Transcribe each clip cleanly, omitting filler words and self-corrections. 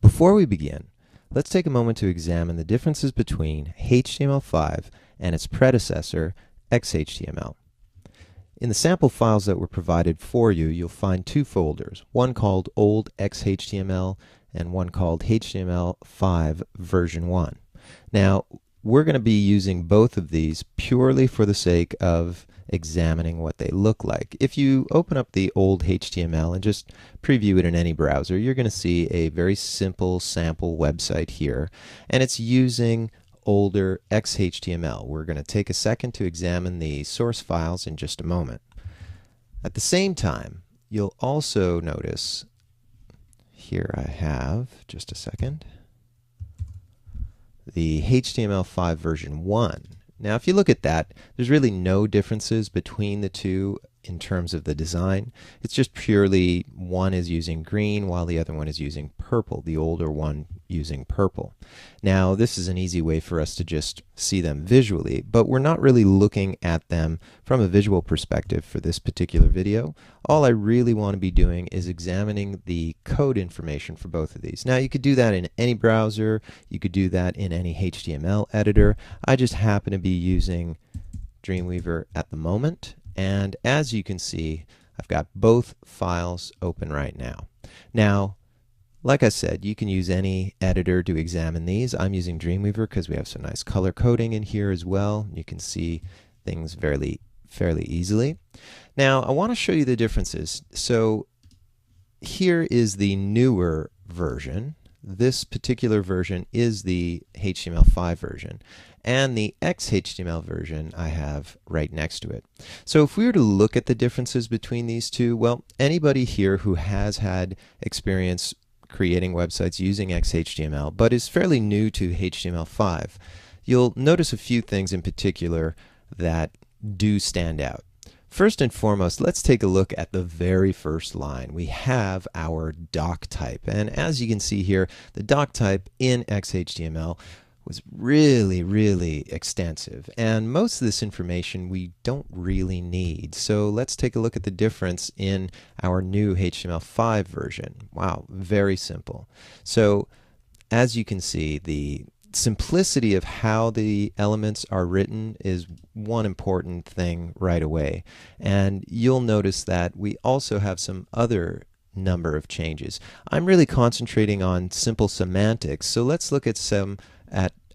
Before we begin, let's take a moment to examine the differences between HTML5 and its predecessor, XHTML. In the sample files that were provided for you, you'll find two folders, one called Old XHTML and one called HTML5 version 1. Now, we're going to be using both of these purely for the sake of examining what they look like. If you open up the old HTML and just preview it in any browser, you're going to see a very simple sample website here, and it's using older XHTML. We're going to take a second to examine the source files in just a moment. At the same time, you'll also notice, here I have, just a second, the HTML5 version 1. Now, if you look at that, there's really no differences between the two in terms of the design. It's just purely one is using green while the other one is using purple, the older one using purple. Now, this is an easy way for us to just see them visually, but we're not really looking at them from a visual perspective for this particular video. All I really want to be doing is examining the code information for both of these. Now, you could do that in any browser, you could do that in any HTML editor. I just happen to be using Dreamweaver at the moment, and as you can see, I've got both files open right now. Now, like I said, you can use any editor to examine these. I'm using Dreamweaver because we have some nice color coding in here as well. You can see things fairly easily. Now, I want to show you the differences. So here is the newer version. This particular version is the HTML5 version, and the XHTML version I have right next to it. So if we were to look at the differences between these two, well, anybody here who has had experience creating websites using XHTML but is fairly new to HTML5, you'll notice a few things in particular that do stand out. First and foremost, let's take a look at the very first line. We have our DOCTYPE, and as you can see here, the DOCTYPE in XHTML was really extensive, and most of this information we don't really need. So let's take a look at the difference in our new HTML5 version. Wow, very simple. So as you can see, the simplicity of how the elements are written is one important thing right away, and you'll notice that we also have some other number of changes. I'm really concentrating on simple semantics, so let's look at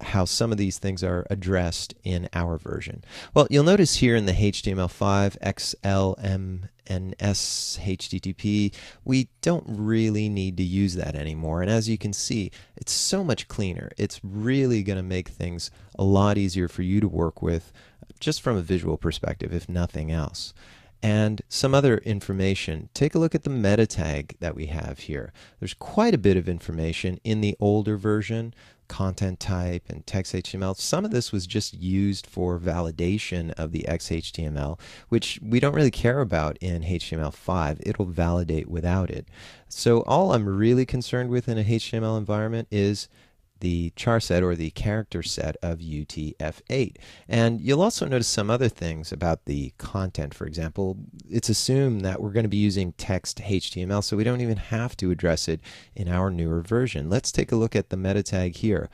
how some of these things are addressed in our version. Well, you'll notice here in the HTML5, XLM, and HTTP, we don't really need to use that anymore. And as you can see, it's so much cleaner. It's really going to make things a lot easier for you to work with just from a visual perspective, if nothing else. And some other information, take a look at the meta tag that we have here. There's quite a bit of information in the older version, content type and text HTML. Some of this was just used for validation of the XHTML, which we don't really care about in HTML5. It'll validate without it. So all I'm really concerned with in a HTML environment is the char set or the character set of UTF-8. And you'll also notice some other things about the content. For example, it's assumed that we're going to be using text HTML, so we don't even have to address it in our newer version. Let's take a look at the meta tag here.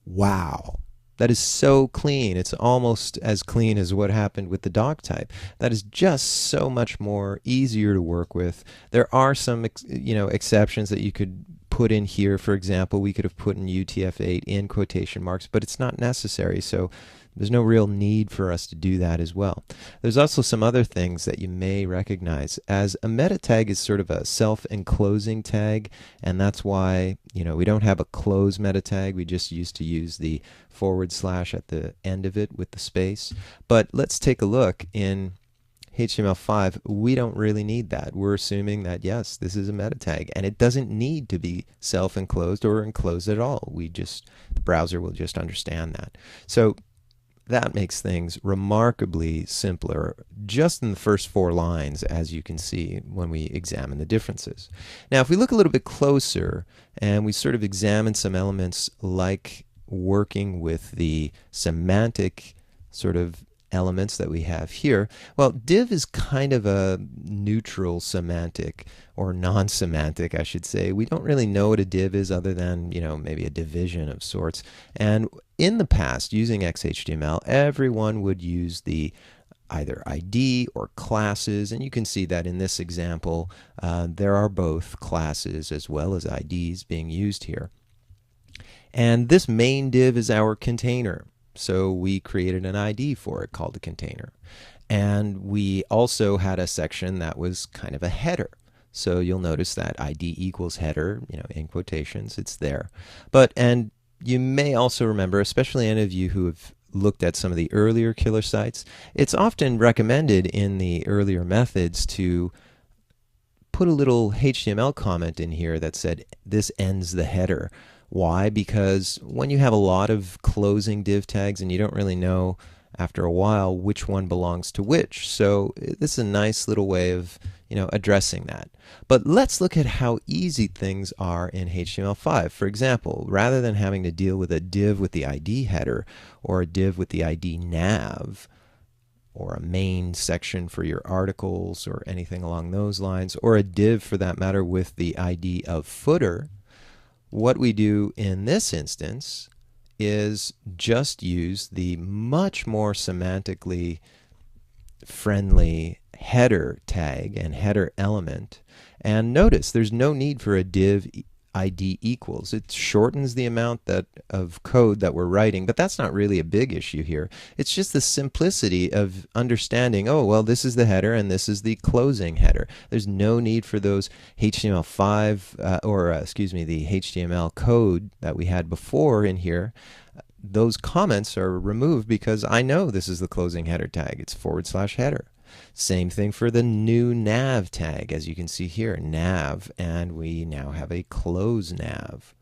Wow. That is so clean. It's almost as clean as what happened with the DOCTYPE. That is just so much more easier to work with. There are some exceptions that you could put in here. For example, we could have put in UTF-8 in quotation marks, but it's not necessary, so there's no real need for us to do that as well. There's also some other things that you may recognize, as a meta tag is sort of a self-enclosing tag, and that's why we don't have a close meta tag. We just used to use the / at the end of it with the space. But let's take a look in HTML5. We don't really need that. We're assuming that yes, this is a meta tag, and it doesn't need to be self-enclosed or enclosed at all. The browser will just understand that. So that makes things remarkably simpler just in the first 4 lines, as you can see when we examine the differences. Now, if we look a little bit closer and we sort of examine some elements like working with the semantic sort of elements that we have here. Well, div is kind of a neutral semantic, or non-semantic, I should say. We don't really know what a div is other than, maybe a division of sorts. And in the past, using XHTML, everyone would use the either ID or classes, and you can see that in this example there are both classes as well as IDs being used here. And this main div is our container, so we created an ID for it called a container. And we also had a section that was kind of a header. So you'll notice that ID equals header, in quotations, it's there. And you may also remember, especially any of you who have looked at some of the earlier killer sites, it's often recommended in the earlier methods to put a little HTML comment in here that said, this ends the header. Why? Because when you have a lot of closing div tags and you don't really know after a while which one belongs to which. So this is a nice little way of addressing that. But let's look at how easy things are in HTML5. For example, rather than having to deal with a div with the ID header, or a div with the ID nav, or a main section for your articles, or anything along those lines, or a div for that matter with the ID of footer, what we do in this instance is just use the much more semantically friendly header tag and header element. And notice there's no need for a div ID equals. It shortens the amount of code that we're writing, but that's not really a big issue here. It's just the simplicity of understanding, oh, well, this is the header and this is the closing header. There's no need for those HTML5 the HTML code that we had before in here. Those comments are removed because I know this is the closing header tag. It's /header. Same thing for the new nav tag, as you can see here, nav, and we now have a close nav.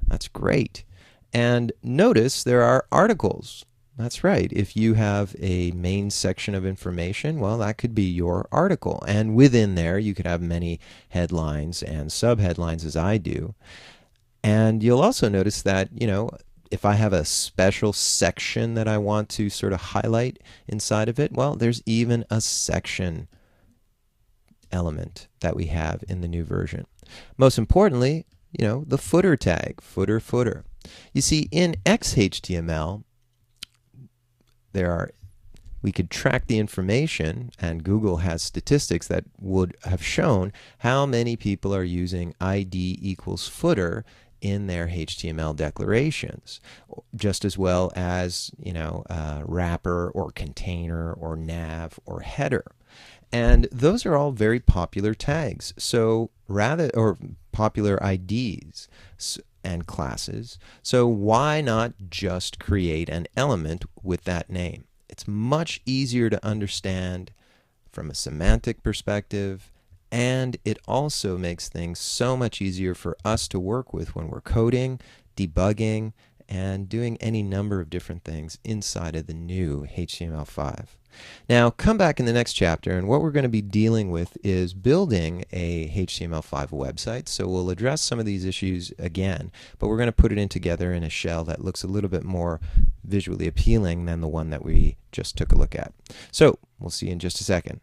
That's great. And notice there are articles. That's right. If you have a main section of information, well, that could be your article. And within there, you could have many headlines and subheadlines, as I do. And you'll also notice that, if I have a special section that I want to sort of highlight inside of it, well, there's even a section element that we have in the new version. Most importantly, the footer tag, footer. You see, in XHTML, we could track the information, and Google has statistics that would have shown how many people are using ID equals footer in their HTML declarations, just as well as wrapper or container or nav or header. And those are all very popular tags. So or popular IDs and classes. So why not just create an element with that name? It's much easier to understand from a semantic perspective, and it also makes things so much easier for us to work with when we're coding, debugging, and doing any number of different things inside of the new HTML5. Now, come back in the next chapter, and what we're going to be dealing with is building a HTML5 website. So we'll address some of these issues again, but we're going to put it in together in a shell that looks a little bit more visually appealing than the one that we just took a look at. So we'll see you in just a second.